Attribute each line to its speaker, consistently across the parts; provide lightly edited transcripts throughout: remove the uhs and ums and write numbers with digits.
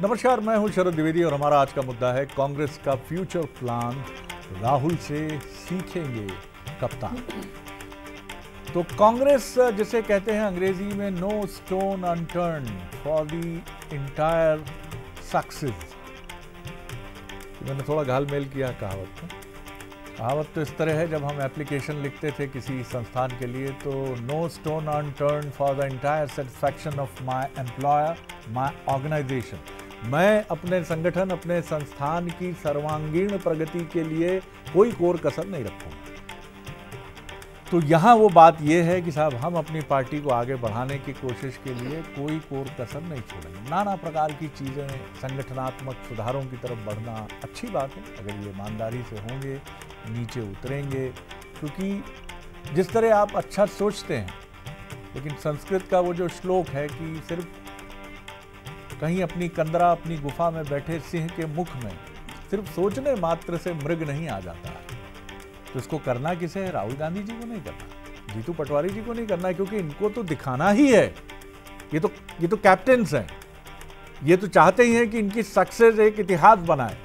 Speaker 1: नमस्कार, मैं हूं शरद द्विवेदी और हमारा आज का मुद्दा है कांग्रेस का फ्यूचर प्लान, राहुल से सीखेंगे कप्तान। तो कांग्रेस जिसे कहते हैं अंग्रेजी में no stone unturned for the entire success. मैंने थोड़ा घालमेल किया कहावत में। कहावत तो इस तरह है, जब हम एप्लीकेशन लिखते थे किसी संस्थान के लिए तो no stone unturned for the entire satisfaction of my employer my organization. मैं अपने संगठन, अपने संस्थान की सर्वांगीण प्रगति के लिए कोई कोर कसर नहीं रखूंगा। तो यहाँ वो बात ये है कि साहब, हम अपनी पार्टी को आगे बढ़ाने की कोशिश के लिए कोई कोर कसर नहीं छोड़ेंगे। नाना प्रकार की चीज़ें, संगठनात्मक सुधारों की तरफ बढ़ना अच्छी बात है अगर ये ईमानदारी से होंगे, नीचे उतरेंगे। क्योंकि जिस तरह आप अच्छा सोचते हैं, लेकिन संस्कृत का वो जो श्लोक है कि सिर्फ कहीं अपनी कंदरा, अपनी गुफा में बैठे सिंह के मुख में सिर्फ सोचने मात्र से मृग नहीं आ जाता है। तो इसको करना किसे है? राहुल गांधी जी को नहीं करना, जीतू पटवारी जी को नहीं करना है, क्योंकि इनको तो दिखाना ही है। ये तो कैप्टन्स हैं, ये तो चाहते ही हैं कि इनकी सक्सेस एक इतिहास बनाए।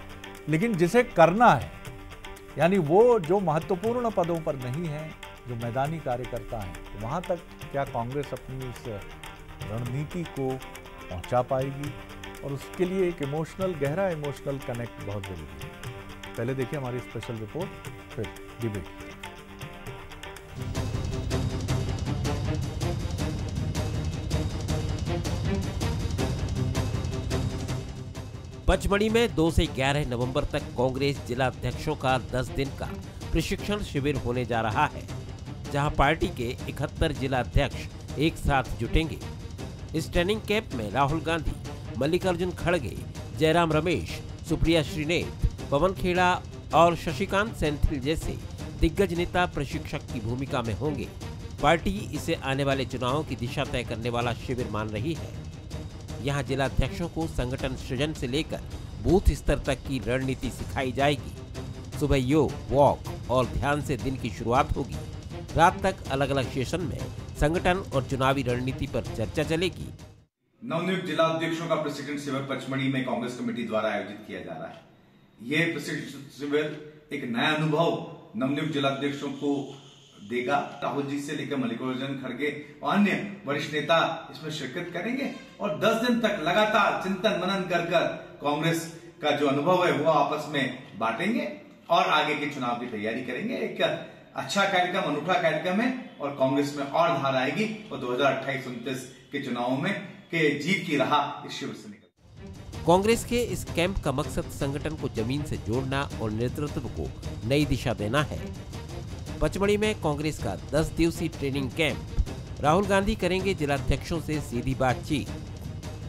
Speaker 1: लेकिन जिसे करना है, यानी वो जो महत्वपूर्ण पदों पर नहीं है, जो मैदानी कार्यकर्ता हैं, तो वहां तक क्या कांग्रेस अपनी इस रणनीति को पहुंचा पाएगी? और उसके लिए एक गहरा इमोशनल कनेक्ट बहुत जरूरी है। पहले देखिए हमारी स्पेशल रिपोर्ट, फिर डिबेट।
Speaker 2: पचमढ़ी में 2 से 11 नवंबर तक कांग्रेस जिला अध्यक्षों का 10 दिन का प्रशिक्षण शिविर होने जा रहा है, जहां पार्टी के 71 जिला अध्यक्ष एक साथ जुटेंगे। इस ट्रेनिंग कैंप में राहुल गांधी, मल्लिकार्जुन खड़गे, जयराम रमेश, सुप्रिया श्रीनेत, पवन खेड़ा और शशिकांत सेंथिल जैसे दिग्गज नेता प्रशिक्षक की भूमिका में होंगे। पार्टी इसे आने वाले चुनावों की दिशा तय करने वाला शिविर मान रही है। यहाँ जिला अध्यक्षों को संगठन सृजन से लेकर बूथ स्तर तक की रणनीति सिखाई जाएगी। सुबह योग, वॉक और ध्यान से दिन की शुरुआत होगी। रात तक अलग अलग सेशन में संगठन और चुनावी रणनीति पर चर्चा चलेगी।
Speaker 3: नवनियुक्त जिला अध्यक्षों का प्रशिक्षण शिविर पचमढ़ी में कांग्रेस कमेटी द्वारा आयोजित किया जा रहा है। ये प्रशिक्षण शिविर एक नया अनुभव नवनियुक्त जिला अध्यक्षों को देगा। राहुल जी से लेकर मल्लिकार्जुन खड़गे और अन्य वरिष्ठ नेता इसमें शिरकत करेंगे और 10 दिन तक लगातार चिंतन मनन कर कांग्रेस का जो अनुभव है वो आपस में बांटेंगे और आगे के चुनाव की तैयारी करेंगे। एक अच्छा कार्यक्रम, अनूठा कार्यक्रम है और कांग्रेस में और धार आएगी और 2028-29 के चुनावों में के जीत की राह इस शिविर से निकल।
Speaker 2: कांग्रेस के इस कैंप का मकसद संगठन को जमीन से जोड़ना और नेतृत्व को नई दिशा देना है। पचमढ़ी में कांग्रेस का 10 दिवसीय ट्रेनिंग कैंप। राहुल गांधी करेंगे जिलाध्यक्षों से सीधी बातचीत।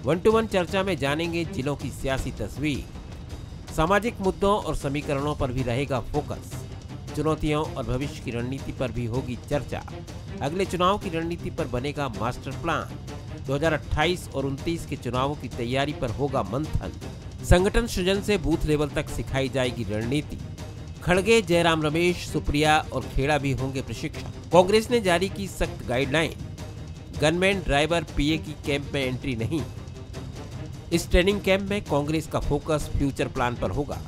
Speaker 2: 1-to-1 चर्चा में जानेंगे जिलों की सियासी तस्वीर। सामाजिक मुद्दों और समीकरणों पर भी रहेगा फोकस। चुनौतियों और भविष्य की रणनीति पर भी होगी चर्चा। अगले चुनाव की रणनीति पर बनेगा मास्टर प्लान। 2028 और 29 के चुनावों की तैयारी पर होगा मंथन। संगठन सृजन से बूथ लेवल तक सिखाई जाएगी रणनीति। खड़गे, जयराम रमेश, सुप्रिया और खेड़ा भी होंगे प्रशिक्षक। कांग्रेस ने जारी की सख्त गाइडलाइन, गनमैन, ड्राइवर, पीए की कैंप में एंट्री नहीं। इस ट्रेनिंग कैंप में कांग्रेस का फोकस फ्यूचर प्लान पर होगा।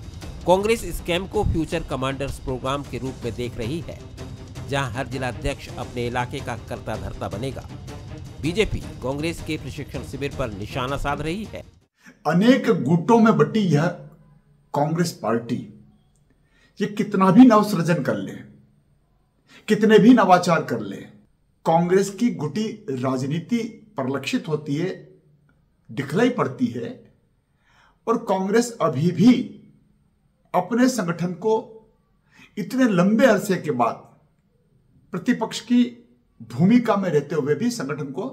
Speaker 2: कांग्रेस इस कैंप को फ्यूचर कमांडर्स प्रोग्राम के रूप में देख रही है, जहां हर जिला अध्यक्ष अपने इलाके का कर्ता धर्ता बनेगा। बीजेपी कांग्रेस के प्रशिक्षण शिविर पर निशाना साध रही है।
Speaker 4: अनेक गुटों में बटी यह कांग्रेस पार्टी, ये कितना भी नवसृजन कर ले, कितने भी नवाचार कर ले, कांग्रेस की गुटी राजनीति परिलक्षित होती है, दिखलाई पड़ती है। और कांग्रेस अभी भी अपने संगठन को इतने लंबे अरसे के बाद प्रतिपक्ष की भूमिका में रहते हुए भी संगठन को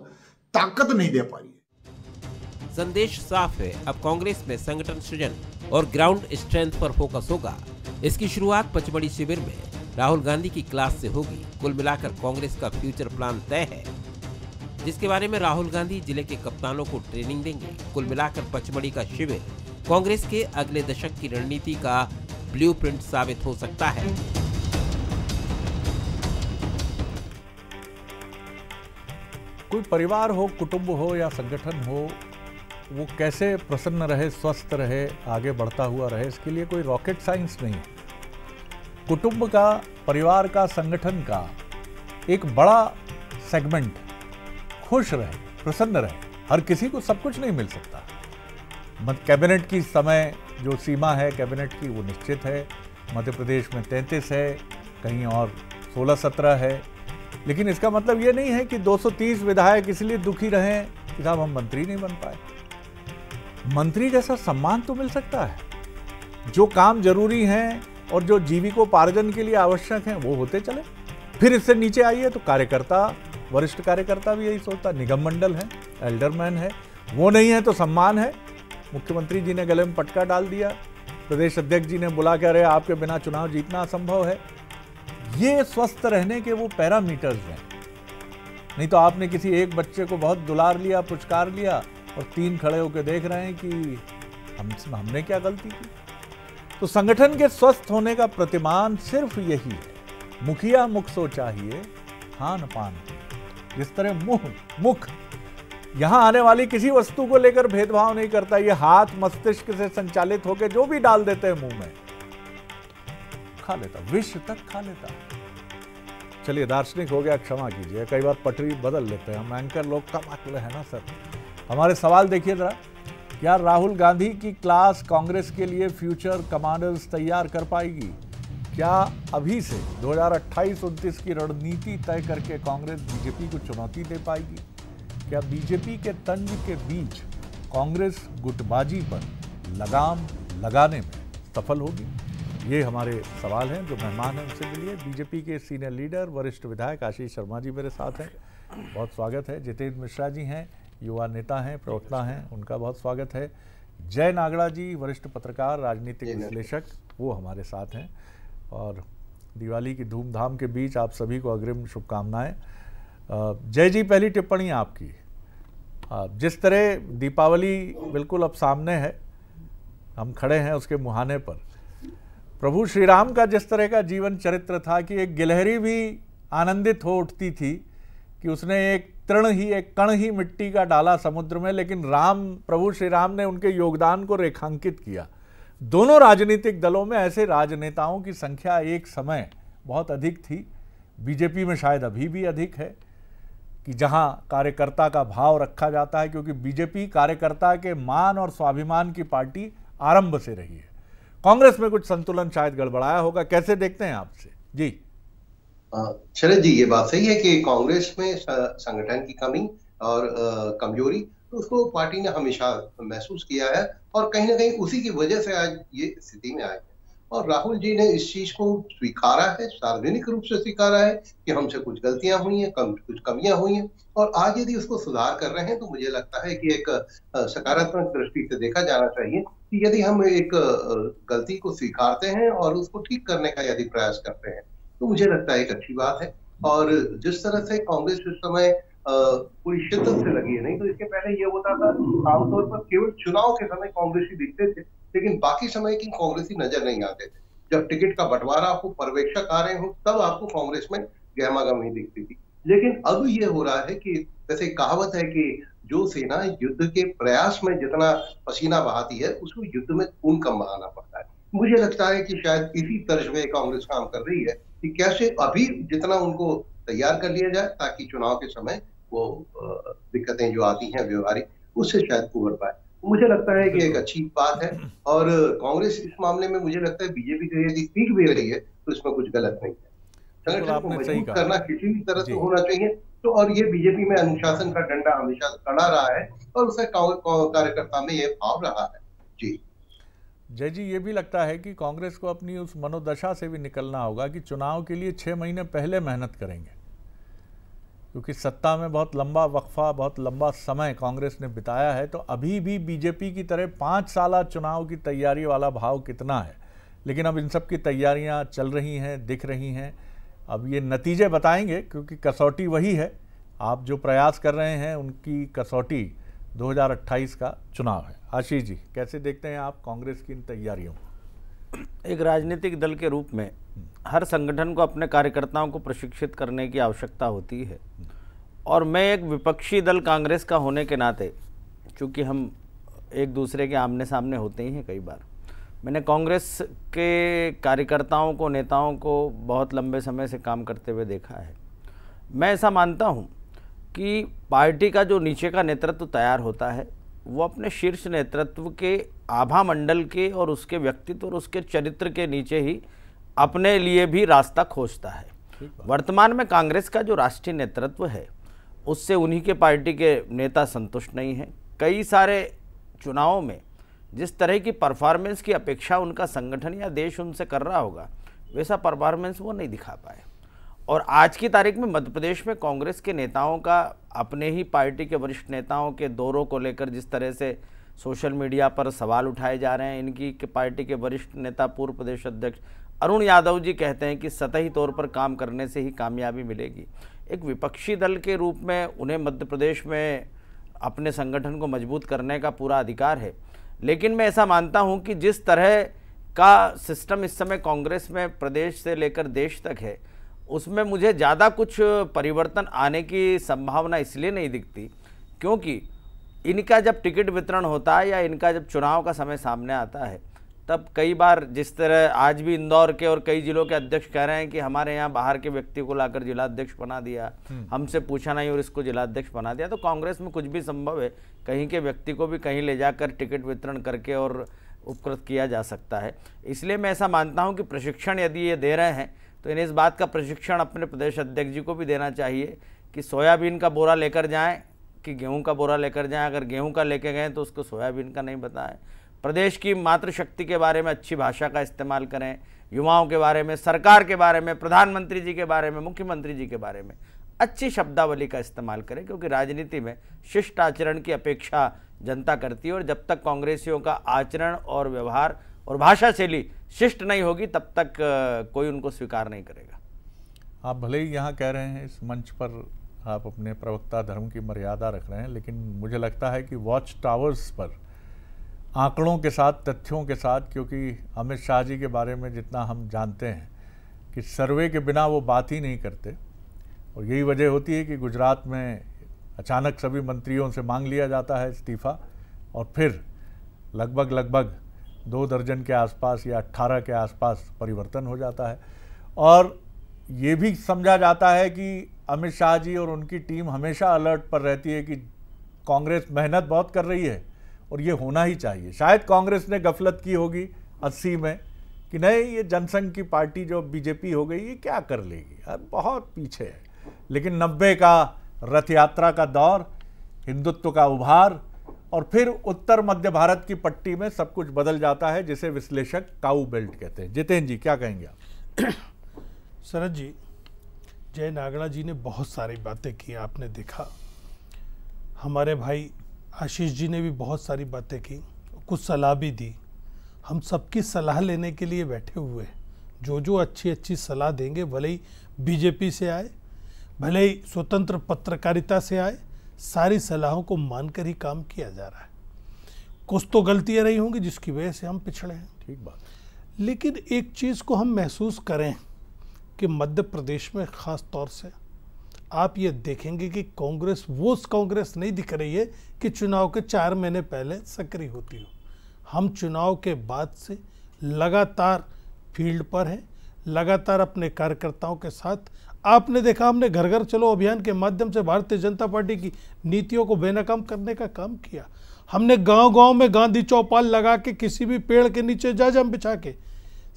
Speaker 4: ताकत नहीं दे पा रही है।
Speaker 2: संदेश साफ है, अब कांग्रेस में संगठन सृजन और ग्राउंड स्ट्रेंथ पर फोकस होगा। इसकी शुरुआत पचमढ़ी शिविर में राहुल गांधी की क्लास से होगी। कुल मिलाकर कांग्रेस का फ्यूचर प्लान तय है, जिसके बारे में राहुल गांधी जिले के कप्तानों को ट्रेनिंग देंगे। कुल मिलाकर पचमढ़ी का शिविर कांग्रेस के अगले दशक की रणनीति का ब्लूप्रिंट साबित हो सकता है।
Speaker 1: कोई परिवार हो, कुटुंब हो या संगठन हो, वो कैसे प्रसन्न रहे, स्वस्थ रहे, आगे बढ़ता हुआ रहे, इसके लिए कोई रॉकेट साइंस नहीं है। कुटुंब का, परिवार का, संगठन का एक बड़ा सेगमेंट खुश रहे, प्रसन्न रहे। हर किसी को सब कुछ नहीं मिल सकता। कैबिनेट की समय जो सीमा है कैबिनेट की वो निश्चित है। मध्य प्रदेश में 33 है, कहीं और 16-17 है, लेकिन इसका मतलब ये नहीं है कि 230 विधायक इसलिए दुखी रहें कि साहब हम मंत्री नहीं बन पाए। मंत्री जैसा सम्मान तो मिल सकता है। जो काम जरूरी हैं और जो जीविकोपार्जन के लिए आवश्यक हैं वो होते चले। फिर इससे नीचे आइए तो कार्यकर्ता, वरिष्ठ कार्यकर्ता भी यही सोचता। निगम मंडल है, एल्डरमैन है, वो नहीं है तो सम्मान है। मुख्यमंत्री जी ने गले में पटका डाल दिया, प्रदेश अध्यक्ष जी ने बुला कर रहे आपके बिना चुनाव जीतना असंभव है। ये स्वस्थ रहने के वो पैरामीटर्स हैं। नहीं तो आपने किसी एक बच्चे को बहुत दुलार लिया, पुचकार लिया और 3 खड़े होकर देख रहे हैं कि हमने क्या गलती की। तो संगठन के स्वस्थ होने का प्रतिमान सिर्फ यही है, मुखिया मुख सो चाहिए खान पान। जिस तरह मुख यहां आने वाली किसी वस्तु को लेकर भेदभाव नहीं करता। ये हाथ मस्तिष्क से संचालित होकर जो भी डाल देते हैं मुंह में खा लेता, विष तक खा लेता। चलिए दार्शनिक हो गया, क्षमा कीजिए, कई बार पटरी बदल लेते हैं हम एंकर लोग, कम अक्ल है ना सर। हमारे सवाल देखिए जरा, क्या राहुल गांधी की क्लास कांग्रेस के लिए फ्यूचर कमांडर्स तैयार कर पाएगी? क्या अभी से 2028-29 की रणनीति तय करके कांग्रेस बीजेपी को चुनौती दे पाएगी? क्या बीजेपी के तंज के बीच कांग्रेस गुटबाजी पर लगाम लगाने में सफल होगी? ये हमारे सवाल हैं। जो मेहमान हैं उनसे मिलिए। बीजेपी के सीनियर लीडर, वरिष्ठ विधायक आशीष शर्मा जी मेरे साथ हैं, बहुत स्वागत है। जितेंद्र मिश्रा जी हैं, युवा नेता हैं, प्रवक्ता हैं, उनका बहुत स्वागत है। जय नागड़ा जी, वरिष्ठ पत्रकार, राजनीतिक विश्लेषक, वो हमारे साथ हैं। और दिवाली की धूमधाम के बीच आप सभी को अग्रिम शुभकामनाएं। जय जी, पहली टिप्पणी आपकी। जिस तरह दीपावली बिल्कुल अब सामने है, हम खड़े हैं उसके मुहाने पर। प्रभु श्री राम का जिस तरह का जीवन चरित्र था कि एक गिलहरी भी आनंदित हो उठती थी कि उसने एक कण ही मिट्टी का डाला समुद्र में, लेकिन प्रभु श्री राम ने उनके योगदान को रेखांकित किया। दोनों राजनीतिक दलों में ऐसे राजनेताओं की संख्या एक समय बहुत अधिक थी। बीजेपी में शायद अभी भी अधिक है कि जहां कार्यकर्ता का भाव रखा जाता है, क्योंकि बीजेपी कार्यकर्ता के मान और स्वाभिमान की पार्टी आरंभ से रही है। कांग्रेस में कुछ संतुलन शायद गड़बड़ाया होगा, कैसे देखते हैं आपसे जी?
Speaker 5: शरद जी, ये बात सही है कि कांग्रेस में संगठन की कमी और कमजोरी तो उसको पार्टी ने हमेशा महसूस किया है और कहीं ना कहीं उसी की वजह से आज ये स्थिति में आए हैं। और राहुल जी ने इस चीज को स्वीकारा है, सार्वजनिक रूप से स्वीकारा है कि हमसे कुछ गलतियां हुई हैं, कुछ कमियां हुई हैं, और आज यदि उसको सुधार कर रहे हैं तो मुझे लगता है कि एक सकारात्मक दृष्टि से देखा जाना चाहिए कि यदि हम एक गलती को स्वीकारते हैं और उसको ठीक करने का यदि प्रयास करते हैं तो मुझे लगता है एक अच्छी बात है। और जिस तरह से कांग्रेस इस समय पूरी शिद्दत से लगी है, नहीं तो इसके पहले ये होता था आमतौर पर केवल चुनाव के समय कांग्रेसी दिखते थे लेकिन बाकी समय की कांग्रेसी नजर नहीं आते थे। जब टिकट का बंटवारा हो, पर्यवेक्षक आ रहे हो, तब आपको कांग्रेस में गहमागहमी दिखती थी। लेकिन अब ये हो रहा है कि वैसे कहावत है कि जो सेना युद्ध के प्रयास में जितना पसीना बहाती है उसको युद्ध में खून कम बहाना पड़ता है। मुझे लगता है कि शायद इसी तर्ज में कांग्रेस काम कर रही है कि कैसे अभी जितना उनको तैयार कर लिया जाए ताकि चुनाव के समय वो दिक्कतें जो आती हैं व्यवहारिक, उससे शायद उबर पाए। मुझे लगता है कि एक अच्छी बात है और कांग्रेस इस मामले में मुझे लगता है बीजेपी को यदि सीख भी रही है तो इसमें कुछ गलत नहीं है। संगठन को मजबूत करना किसी भी तरह से होना चाहिए, तो और ये बीजेपी में अनुशासन का डंडा हमेशा खड़ा रहा है और उससे कार्यकर्ता में ये भाव रहा है। जी
Speaker 1: जय जी, ये भी लगता है कि कांग्रेस को अपनी उस मनोदशा से भी निकलना होगा कि चुनाव के लिए 6 महीने पहले मेहनत करेंगे, क्योंकि सत्ता में बहुत लंबा वक्फा, बहुत लंबा समय कांग्रेस ने बिताया है। तो अभी भी बीजेपी की तरह 5 साल चुनाव की तैयारी वाला भाव कितना है, लेकिन अब इन सब की तैयारियां चल रही हैं, दिख रही हैं। अब ये नतीजे बताएंगे, क्योंकि कसौटी वही है। आप जो प्रयास कर रहे हैं उनकी कसौटी 2028 का चुनाव है। आशीष जी, कैसे देखते हैं आप कांग्रेस की इन तैयारियों को?
Speaker 6: एक राजनीतिक दल के रूप में हर संगठन को अपने कार्यकर्ताओं को प्रशिक्षित करने की आवश्यकता होती है, और मैं एक विपक्षी दल कांग्रेस का होने के नाते, चूँकि हम एक दूसरे के आमने सामने होते ही हैं कई बार। मैंने कांग्रेस के कार्यकर्ताओं को, नेताओं को बहुत लंबे समय से काम करते हुए देखा है। मैं ऐसा मानता हूं कि पार्टी का जो नीचे का नेतृत्व तैयार होता है वो अपने शीर्ष नेतृत्व के आभा मंडल के और उसके व्यक्तित्व और उसके चरित्र के नीचे ही अपने लिए भी रास्ता खोजता है। वर्तमान में कांग्रेस का जो राष्ट्रीय नेतृत्व है उससे उन्हीं के पार्टी के नेता संतुष्ट नहीं हैं। कई सारे चुनावों में जिस तरह की परफॉर्मेंस की अपेक्षा उनका संगठन या देश उनसे कर रहा होगा वैसा परफॉर्मेंस वो नहीं दिखा पाए। और आज की तारीख में मध्य प्रदेश में कांग्रेस के नेताओं का अपने ही पार्टी के वरिष्ठ नेताओं के दौरों को लेकर जिस तरह से सोशल मीडिया पर सवाल उठाए जा रहे हैं, इनकी पार्टी के वरिष्ठ नेता पूर्व प्रदेश अध्यक्ष अरुण यादव जी कहते हैं कि सतही तौर पर काम करने से ही कामयाबी मिलेगी। एक विपक्षी दल के रूप में उन्हें मध्य प्रदेश में अपने संगठन को मजबूत करने का पूरा अधिकार है, लेकिन मैं ऐसा मानता हूं कि जिस तरह का सिस्टम इस समय कांग्रेस में प्रदेश से लेकर देश तक है उसमें मुझे ज़्यादा कुछ परिवर्तन आने की संभावना इसलिए नहीं दिखती क्योंकि इनका जब टिकट वितरण होता है या इनका जब चुनाव का समय सामने आता है तब कई बार जिस तरह आज भी इंदौर के और कई जिलों के अध्यक्ष कह रहे हैं कि हमारे यहाँ बाहर के व्यक्ति को लाकर जिलाध्यक्ष बना दिया, हमसे पूछा नहीं और इसको जिलाध्यक्ष बना दिया। तो कांग्रेस में कुछ भी संभव है, कहीं के व्यक्ति को भी कहीं ले जाकर टिकट वितरण करके और उपकृत किया जा सकता है। इसलिए मैं ऐसा मानता हूँ कि प्रशिक्षण यदि ये दे रहे हैं तो इन्हें इस बात का प्रशिक्षण अपने प्रदेश अध्यक्ष जी को भी देना चाहिए कि सोयाबीन का बोरा लेकर जाएँ कि गेहूँ का बोरा लेकर जाएँ। अगर गेहूँ का लेके गए तो उसको सोयाबीन का नहीं बताएं। प्रदेश की मातृशक्ति के बारे में अच्छी भाषा का इस्तेमाल करें, युवाओं के बारे में, सरकार के बारे में, प्रधानमंत्री जी के बारे में, मुख्यमंत्री जी के बारे में अच्छी शब्दावली का इस्तेमाल करें क्योंकि राजनीति में शिष्ट आचरण की अपेक्षा जनता करती है और जब तक कांग्रेसियों का आचरण और व्यवहार और भाषा शैली शिष्ट नहीं होगी तब तक कोई उनको स्वीकार नहीं करेगा।
Speaker 1: आप भले ही यहाँ कह रहे हैं इस मंच पर आप अपने प्रवक्ता धर्म की मर्यादा रख रहे हैं, लेकिन मुझे लगता है कि वॉच टावर्स पर आंकड़ों के साथ, तथ्यों के साथ, क्योंकि अमित शाह जी के बारे में जितना हम जानते हैं कि सर्वे के बिना वो बात ही नहीं करते और यही वजह होती है कि गुजरात में अचानक सभी मंत्रियों से मांग लिया जाता है इस्तीफ़ा और फिर लगभग 2 दर्जन के आसपास या 18 के आसपास परिवर्तन हो जाता है। और ये भी समझा जाता है कि अमित शाह जी और उनकी टीम हमेशा अलर्ट पर रहती है कि कांग्रेस मेहनत बहुत कर रही है और ये होना ही चाहिए। शायद कांग्रेस ने गफलत की होगी 80 में कि नहीं, ये जनसंघ की पार्टी जो बीजेपी हो गई ये क्या कर लेगी, अब बहुत पीछे है। लेकिन 90 का रथ यात्रा का दौर, हिंदुत्व का उभार और फिर उत्तर मध्य भारत की पट्टी में सब कुछ बदल जाता है, जिसे विश्लेषक काऊ बेल्ट कहते हैं। जितेंद्र जी क्या कहेंगे आप?
Speaker 7: शरद जी, जय नागड़ा जी ने बहुत सारी बातें की, आपने देखा। हमारे भाई आशीष जी ने भी बहुत सारी बातें की, कुछ सलाह भी दी। हम सबकी सलाह लेने के लिए बैठे हुए हैं। जो अच्छी सलाह देंगे, भले ही बीजेपी से आए, भले ही स्वतंत्र पत्रकारिता से आए, सारी सलाहों को मानकर ही काम किया जा रहा है। कुछ तो गलतियां रही होंगी जिसकी वजह से हम पिछड़े हैं,
Speaker 1: ठीक बात।
Speaker 7: लेकिन एक चीज़ को हम महसूस करें कि मध्य प्रदेश में ख़ास तौर से आप ये देखेंगे कि कांग्रेस वो कांग्रेस नहीं दिख रही है कि चुनाव के 4 महीने पहले सक्रिय होती हो। हम चुनाव के बाद से लगातार फील्ड पर हैं, लगातार अपने कार्यकर्ताओं के साथ। आपने देखा हमने घर घर चलो अभियान के माध्यम से भारतीय जनता पार्टी की नीतियों को बेनकाम करने का काम किया। हमने गांव-गांव में गांधी चौपाल लगा के किसी भी पेड़ के नीचे जाजम बिछा के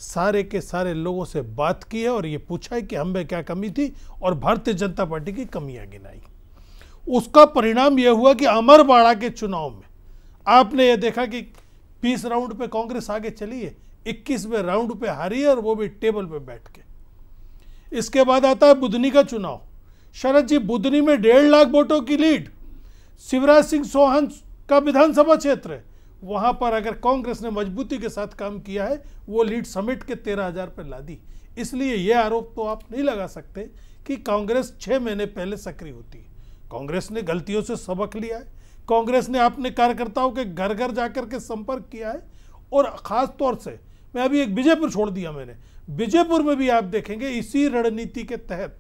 Speaker 7: सारे के सारे लोगों से बात की है और ये पूछा है कि हम में क्या कमी थी और भारतीय जनता पार्टी की कमियां गिनाई। उसका परिणाम यह हुआ कि अमरवाड़ा के चुनाव में आपने ये देखा कि 20 राउंड पे कांग्रेस आगे चली है, 21वें राउंड पे हारी है और वो भी टेबल पे बैठ के। इसके बाद आता है बुधनी का चुनाव। शरद जी, बुधनी में 1.5 लाख वोटों की लीड, शिवराज सिंह चौहान का विधानसभा क्षेत्र है, वहां पर अगर कांग्रेस ने मजबूती के साथ काम किया है वो लीड समेट के 13,000 पर ला दी। इसलिए यह आरोप तो आप नहीं लगा सकते कि कांग्रेस 6 महीने पहले सक्रिय होती है। कांग्रेस ने गलतियों से सबक लिया है, कांग्रेस ने अपने कार्यकर्ताओं के घर घर जाकर के संपर्क किया है। और ख़ास तौर से मैं अभी एक विजयपुर छोड़ दिया मैंने, विजयपुर में भी आप देखेंगे इसी रणनीति के तहत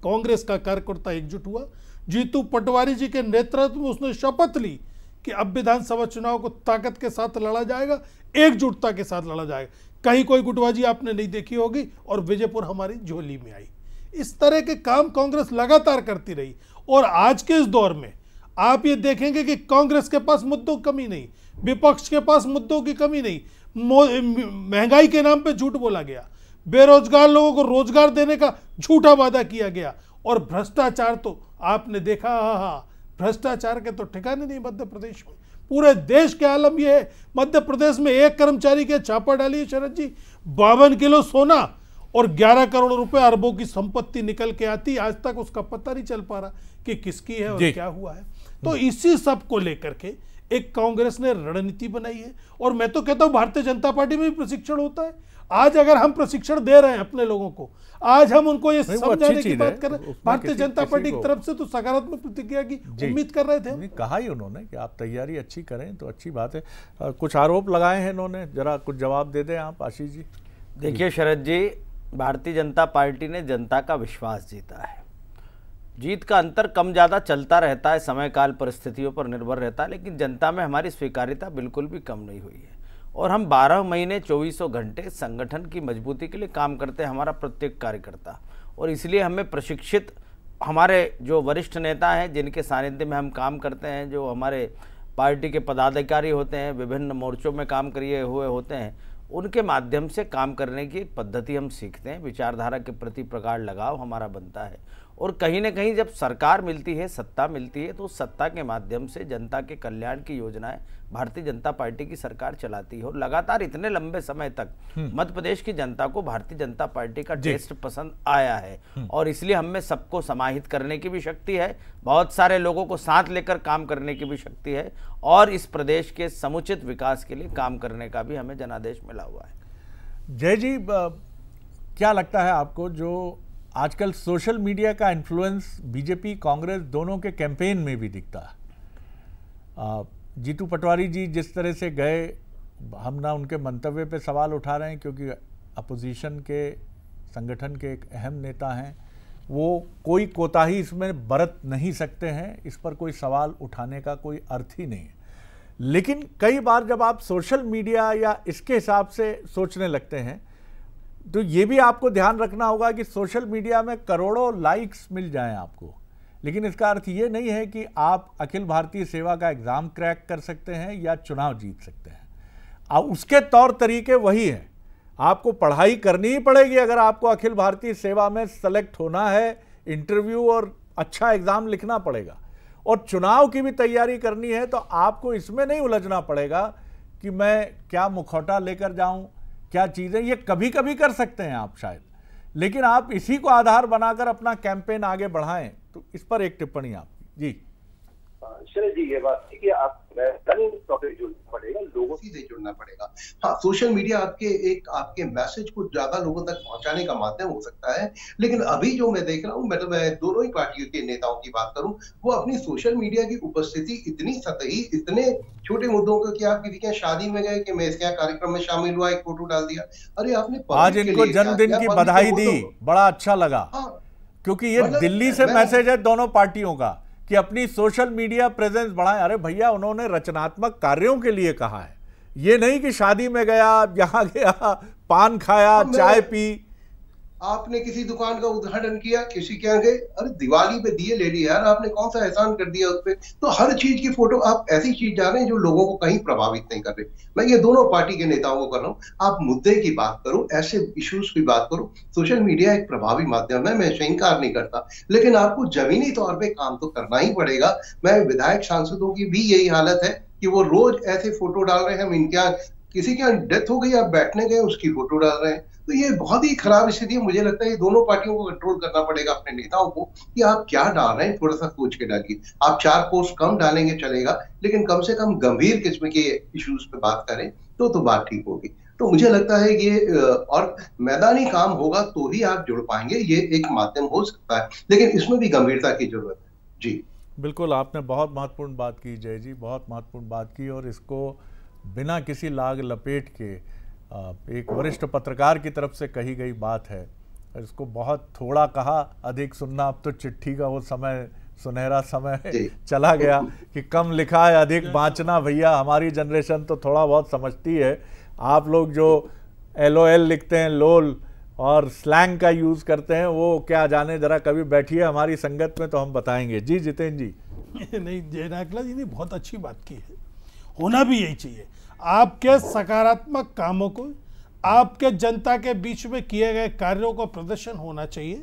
Speaker 7: कांग्रेस का कार्यकर्ता एकजुट हुआ। जीतू पटवारी जी के नेतृत्व में उसने शपथ ली कि अब विधानसभा चुनाव को ताकत के साथ लड़ा जाएगा, एकजुटता के साथ लड़ा जाएगा। कहीं कोई गुटबाजी आपने नहीं देखी होगी और विजयपुर हमारी झोली में आई। इस तरह के काम कांग्रेस लगातार करती रही और आज के इस दौर में आप ये देखेंगे कि कांग्रेस के पास मुद्दों की कमी नहीं, विपक्ष के पास मुद्दों की कमी नहीं। महंगाई के नाम पे झूठ बोला गया, बेरोजगार लोगों को रोजगार देने का झूठा वादा किया गया और भ्रष्टाचार तो आपने देखा, भ्रष्टाचार के तो ठिकाने नहीं मध्य प्रदेश में। पूरे देश के आलम यह है, मध्य प्रदेश में एक कर्मचारी के छापा डालिए शरद जी, 52 किलो सोना और 11 करोड़ रुपए अरबों की संपत्ति निकल के आती, आज तक उसका पता नहीं चल पा रहा कि किसकी है और क्या हुआ है। तो इसी सब को लेकर के एक कांग्रेस ने रणनीति बनाई है और मैं तो कहता हूं भारतीय जनता पार्टी में भी प्रशिक्षण होता है। आज अगर हम प्रशिक्षण दे रहे हैं अपने लोगों को, आज हम उनको ये समझाने की बात कर रहे हैं, भारतीय जनता पार्टी की तरफ से तो सकारात्मक प्रतिक्रिया की उम्मीद कर रहे थे।
Speaker 1: कहा ही उन्होंने कि आप तैयारी अच्छी करें तो अच्छी बात है। कुछ आरोप लगाए हैं इन्होंने, जरा कुछ जवाब दे दें आप आशीष जी।
Speaker 6: देखिए शरद जी, भारतीय जनता पार्टी ने जनता का विश्वास जीता है। जीत का अंतर कम ज़्यादा चलता रहता है, समय काल परिस्थितियों पर निर्भर रहता है, लेकिन जनता में हमारी स्वीकार्यता बिल्कुल भी कम नहीं हुई है और हम 12 महीने 2400 घंटे संगठन की मजबूती के लिए काम करते हैं, हमारा प्रत्येक कार्यकर्ता। और इसलिए हमें प्रशिक्षित हमारे जो वरिष्ठ नेता हैं जिनके सानिध्य में हम काम करते हैं, जो हमारे पार्टी के पदाधिकारी होते हैं, विभिन्न मोर्चों में काम किए हुए होते हैं, उनके माध्यम से काम करने की एक पद्धति हम सीखते हैं। विचारधारा के प्रति प्रगाढ़ लगाव हमारा बनता है और कहीं ना कहीं जब सरकार मिलती है, सत्ता मिलती है, तो उस सत्ता के माध्यम से जनता के कल्याण की योजनाएं भारतीय जनता पार्टी की सरकार चलाती है। और लगातार इतने लंबे समय तक मध्य प्रदेश की जनता को भारतीय जनता पार्टी का टेस्ट पसंद आया है और इसलिए हम में सबको समाहित करने की भी शक्ति है, बहुत सारे लोगों को साथ लेकर काम करने की भी शक्ति है और इस प्रदेश के समुचित विकास के लिए काम करने का भी हमें जनादेश मिला हुआ है।
Speaker 1: जय जी, क्या लगता है आपको, जो आजकल सोशल मीडिया का इन्फ्लुएंस बीजेपी कांग्रेस दोनों के कैंपेन में भी दिखता है? जीतू पटवारी जी जिस तरह से गए, हम ना उनके मंतव्य पे सवाल उठा रहे हैं क्योंकि अपोजिशन के संगठन के एक अहम नेता हैं, वो कोई कोताही इसमें बरत नहीं सकते हैं, इस पर कोई सवाल उठाने का कोई अर्थ ही नहीं है। लेकिन कई बार जब आप सोशल मीडिया या इसके हिसाब से सोचने लगते हैं तो ये भी आपको ध्यान रखना होगा कि सोशल मीडिया में करोड़ों लाइक्स मिल जाएं आपको, लेकिन इसका अर्थ ये नहीं है कि आप अखिल भारतीय सेवा का एग्ज़ाम क्रैक कर सकते हैं या चुनाव जीत सकते हैं। अब उसके तौर तरीके वही हैं, आपको पढ़ाई करनी ही पड़ेगी अगर आपको अखिल भारतीय सेवा में सेलेक्ट होना है, इंटरव्यू और अच्छा एग्ज़ाम लिखना पड़ेगा और चुनाव की भी तैयारी करनी है, तो आपको इसमें नहीं उलझना पड़ेगा कि मैं क्या मुखौटा लेकर जाऊं, क्या चीज़ें, ये कभी कभी कर सकते हैं आप शायद, लेकिन आप इसी को आधार बनाकर अपना कैंपेन आगे बढ़ाएं। तो इस पर एक टिप्पणी आपकी। जी
Speaker 5: शरद जी, ये बात है कि आप जुड़ना पड़ेगा, लोगों से जुड़ना पड़ेगा। हाँ, सोशल मीडिया आपके मैसेज को ज्यादा लोगों तक पहुंचाने का माध्यम हो सकता है, लेकिन अभी जो मैं देख रहा हूँ, मतलब मैं दोनों ही पार्टियों के नेताओं की बात करूं, वो अपनी सोशल मीडिया की उपस्थिति इतनी सतही, इतने छोटे मुद्दों को कि आप किसी के शादी में गए कि मैं इसके कार्यक्रम में शामिल हुआ, एक फोटो डाल दिया, अरे आपने
Speaker 1: आज इनको जन्मदिन की बधाई दी, बड़ा अच्छा लगा। क्योंकि ये दिल्ली से मैसेज है दोनों पार्टियों का कि अपनी सोशल मीडिया प्रेजेंस बढ़ाएं। अरे भैया, उन्होंने रचनात्मक कार्यों के लिए कहा है, ये नहीं कि शादी में गया, यहाँ गया, पान खाया, चाय पी।
Speaker 5: आपने किसी दुकान का उद्घाटन किया, किसी के यहाँ गए, अरे दिवाली पे दिए ले लिए यार, आपने कौन सा एहसान कर दिया उस पे। तो हर चीज की फोटो, आप ऐसी चीज जा रहे हैं जो लोगों को कहीं प्रभावित नहीं कर रहे। मैं ये दोनों पार्टी के नेताओं को कर रहा हूँ, आप मुद्दे की बात करो, ऐसे इश्यूज की बात करो। सोशल मीडिया एक प्रभावी माध्यम है, मैं इसे इनकार नहीं करता, लेकिन आपको जमीनी तौर पे काम तो करना ही पड़ेगा। मैं विधायक सांसदों की भी यही हालत है कि वो रोज ऐसे फोटो डाल रहे हैं, हम इनके यहाँ किसी के यहाँ डेथ हो गई, आप बैठने गए, उसकी फोटो डाल रहे हैं। तो ये बहुत ही खराब स्थिति है। मुझे लगता है ये दोनों पार्टियों को कंट्रोल करना पड़ेगा, अपने नेताओं को, कि आप क्या डाल रहे हैं, थोड़ा सा सोच के डालिए। आप 4 पोस्ट कम डालेंगे चलेगा, लेकिन कम से कम गंभीर किस्म के इश्यूज पे बात करें तो बात ठीक होगी। तो मुझे लगता है ये और मैदानी काम होगा तो ही आप जुड़ पाएंगे, ये एक माध्यम हो सकता है, लेकिन इसमें भी गंभीरता की जरूरत है। जी
Speaker 1: बिल्कुल, आपने बहुत महत्वपूर्ण बात की जय जी, बहुत महत्वपूर्ण बात की, और इसको बिना किसी लाग लपेट के एक वरिष्ठ पत्रकार की तरफ से कही गई बात है। इसको बहुत थोड़ा कहा, अधिक सुनना, अब तो चिट्ठी का वो समय सुनहरा समय चला गया कि कम लिखा है अधिक बाँचना। भैया हमारी जनरेशन तो थोड़ा बहुत समझती है, आप लोग जो LOL लिखते हैं, लोल, और स्लैंग का यूज़ करते हैं, वो क्या जाने। जरा कभी बैठिए हमारी संगत में तो हम बताएंगे। जी जितेंद्र जी।
Speaker 7: नहीं, जयनाकला जी ने बहुत अच्छी बात की है, होना भी यही चाहिए। आपके सकारात्मक कामों को, आपके जनता के बीच में किए गए कार्यों का प्रदर्शन होना चाहिए,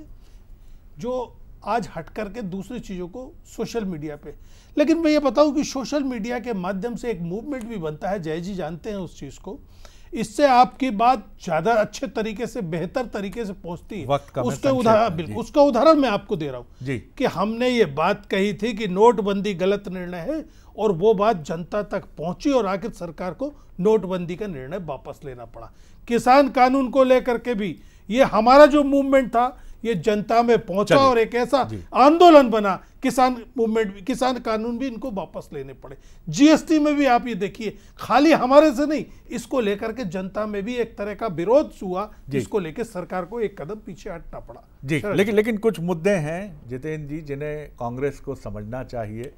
Speaker 7: जो आज हट करके दूसरी चीज़ों को सोशल मीडिया पे। लेकिन मैं ये बताऊं कि सोशल मीडिया के माध्यम से एक मूवमेंट भी बनता है, जय जी जानते हैं उस चीज़ को। इससे आपकी बात ज़्यादा अच्छे तरीके से, बेहतर तरीके से पहुंचती है। उसके उदाहरण, बिल्कुल उसका उदाहरण मैं आपको दे रहा हूँ कि हमने ये बात कही थी कि नोटबंदी गलत निर्णय है, और वो बात जनता तक पहुंची और आखिर सरकार को नोटबंदी का निर्णय वापस लेना पड़ा। किसान कानून को लेकर के भी ये हमारा जो मूवमेंट था ये जनता में पहुंचा और एक ऐसा आंदोलन बना, किसान मूवमेंट, किसान कानून भी इनको वापस लेने पड़े। GST में भी आप ये देखिए, खाली हमारे से नहीं, इसको लेकर के जनता में भी एक तरह का विरोध हुआ, जिसको लेकर सरकार को एक कदम पीछे हटना पड़ा।
Speaker 1: जी, लेकिन कुछ मुद्दे हैं जितेंद्र जी जिन्हें कांग्रेस को समझना चाहिए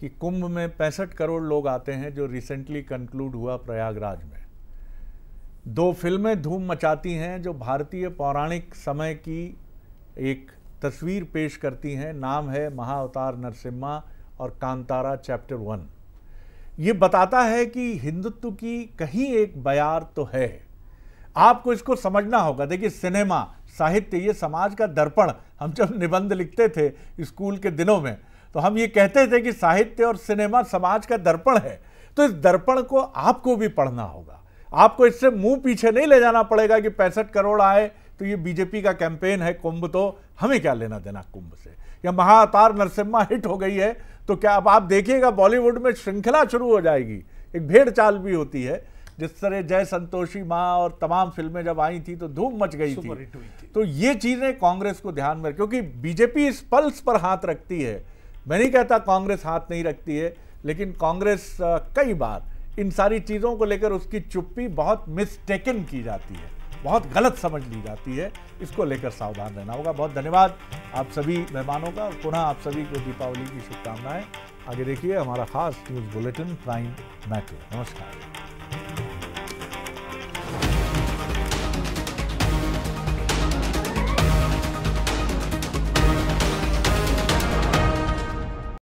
Speaker 1: कि कुंभ में 65 करोड़ लोग आते हैं, जो रिसेंटली कंक्लूड हुआ प्रयागराज में। 2 फिल्में धूम मचाती हैं जो भारतीय पौराणिक समय की एक तस्वीर पेश करती हैं। नाम है महाअवतार नरसिम्हा और कांतारा चैप्टर 1। ये बताता है कि हिंदुत्व की कहीं एक बयार तो है, आपको इसको समझना होगा। देखिए, सिनेमा, साहित्य, ये समाज का दर्पण। हम जब निबंध लिखते थे स्कूल के दिनों में, तो हम ये कहते थे कि साहित्य और सिनेमा समाज का दर्पण है। तो इस दर्पण को आपको भी पढ़ना होगा, आपको इससे मुंह पीछे नहीं ले जाना पड़ेगा कि 65 करोड़ आए तो ये बीजेपी का कैंपेन है, कुंभ तो हमें क्या लेना देना कुंभ से। या महाअवतार नरसिम्हा हिट हो गई है तो क्या, अब आप देखिएगा बॉलीवुड में श्रृंखला शुरू हो जाएगी। एक भेड़ चाल भी होती है, जिस तरह जय संतोषी माँ और तमाम फिल्में जब आई थी तो धूम मच गई थी। तो ये चीजें कांग्रेस को ध्यान में, क्योंकि बीजेपी इस पल्स पर हाथ रखती है। मैं नहीं कहता कांग्रेस हाथ नहीं रखती है, लेकिन कांग्रेस कई बार इन सारी चीज़ों को लेकर उसकी चुप्पी बहुत मिसटेकन की जाती है, बहुत गलत समझ ली जाती है। इसको लेकर सावधान रहना होगा। बहुत धन्यवाद आप सभी मेहमानों का, और पुनः आप सभी को दीपावली की शुभकामनाएं। आगे देखिए हमारा खास न्यूज़ बुलेटिन प्राइम मैटर। नमस्कार।